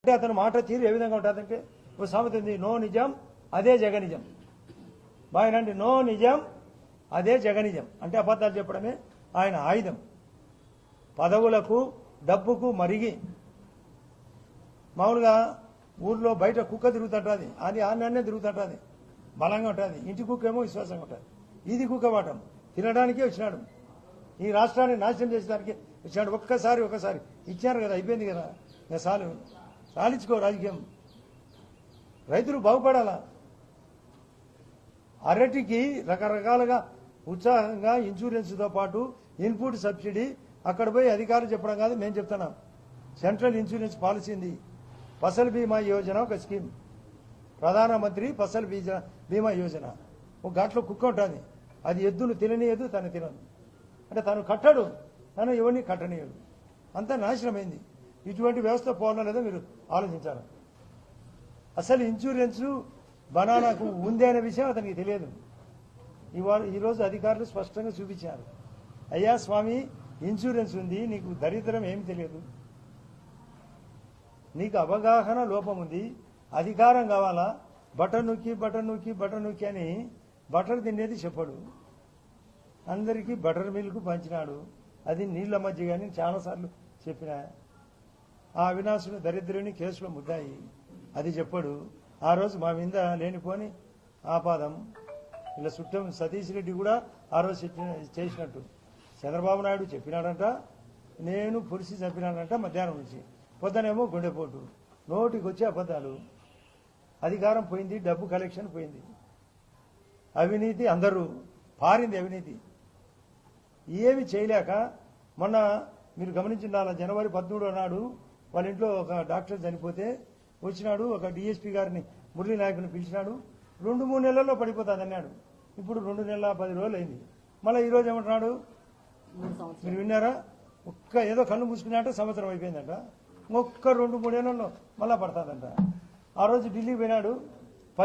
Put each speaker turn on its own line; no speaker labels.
అంటే అతను మాట తీరు ఏ విధంగా ఉంటుందంటే ఓ సామెత ఉంది, నో నిజం అదే జగనిజం. బాయనండి, నో నిజం అదే జగనిజం. అంటే అబద్ధాలు చెప్పడమే ఆయన ఆయుధం. పదవులకు డబ్బుకు మరిగి మామూలుగా ఊర్లో బయట కుక్క తిరుగుతుంటుంది, అది ఆన్నే తిరుగుతుంటుంది, బలంగా ఉంటుంది. ఇంటి కుక్క ఏమో విశ్వాసంగా ఉంటుంది. ఇది కుక్క వాటం తినడానికే వచ్చినాడు, ఈ రాష్ట్రాన్ని నాశనం చేసడానికి వచ్చినాడు. ఒకసారి ఇచ్చారు కదా, అయిపోయింది కదా, ఇంకా సాలించుకో రాజకీయం. రైతులు బాగుపడాలా. అరటికి రకరకాలుగా ఉత్సాహంగా ఇన్సూరెన్స్తో పాటు ఇన్పుట్ సబ్సిడీ అక్కడ పోయి అధికారులు చెప్పడం కాదు, మేము చెప్తున్నాం. సెంట్రల్ ఇన్సూరెన్స్ పాలసీ ఉంది, ఫసల్ బీమా యోజన ఒక స్కీమ్, ప్రధానమంత్రి ఫసల్ బీమా యోజన. ఒక ఘాట్లో కుక్క ఉంటుంది, అది ఎద్దును తిననీయదు, తను తినదు. అంటే తను కట్టడు, తను ఎవరిని కట్టనీయడు. అంతా నాశనమైంది. ఇటువంటి వ్యవస్థ పోవడం లేదో మీరు ఆలోచించాలి. అసలు ఇన్సూరెన్సు బనానాకు ఉంది అనే విషయం అతనికి తెలియదు. ఈరోజు అధికారులు స్పష్టంగా చూపించారు, అయ్యా స్వామి ఇన్సూరెన్స్ ఉంది, నీకు దరిద్రం ఏమి తెలియదు, నీకు అవగాహన లోపం ఉంది, అధికారం కావాలా, బటన్ నొక్కి అని బటర్ తినేది చెప్పడు. అందరికీ బటర్ మిల్క్ పంచినాడు, అది నీళ్ల మధ్య కానీ చాలాసార్లు చెప్పిన. ఆ అవినాశుని దరిద్రుని కేసులో ముద్దాయి, అది చెప్పడు. ఆ రోజు మా మీద లేనిపోని ఆపాదం. ఇలా చుట్టం సతీష్ రెడ్డి కూడా ఆ రోజు చేసినట్టు చంద్రబాబు నాయుడు చెప్పినాడంట, నేను పులిసి చంపినాడంట మధ్యాహ్నం నుంచి. పొద్దునేమో గుండెపోటు, నోటికి వచ్చే అబద్ధాలు. అధికారం పోయింది, డబ్బు కలెక్షన్ పోయింది, అవినీతి అందరూ పారింది. అవినీతి ఏమి చేయలేక మొన్న మీరు గమనించిన జనవరి 13 నాడు వాళ్ళ ఇంట్లో ఒక డాక్టర్ చనిపోతే వచ్చినాడు, ఒక డిఎస్పీ గారిని మురళీ నాయకుని పిలిచినాడు. 2-3 నెలల్లో పడిపోతుంది అన్నాడు. ఇప్పుడు 2 నెలల 10 రోజులు అయింది. మళ్ళీ ఈరోజు ఏమంటున్నాడు, మీరు విన్నారా, ఏదో కన్ను మూసుకున్నాట సంవత్సరం అయిపోయిందంట. ఒక్క 2-3 నెలల్లో మళ్ళా పడుతుందంట. ఆ రోజు ఢిల్లీ పోయినాడు,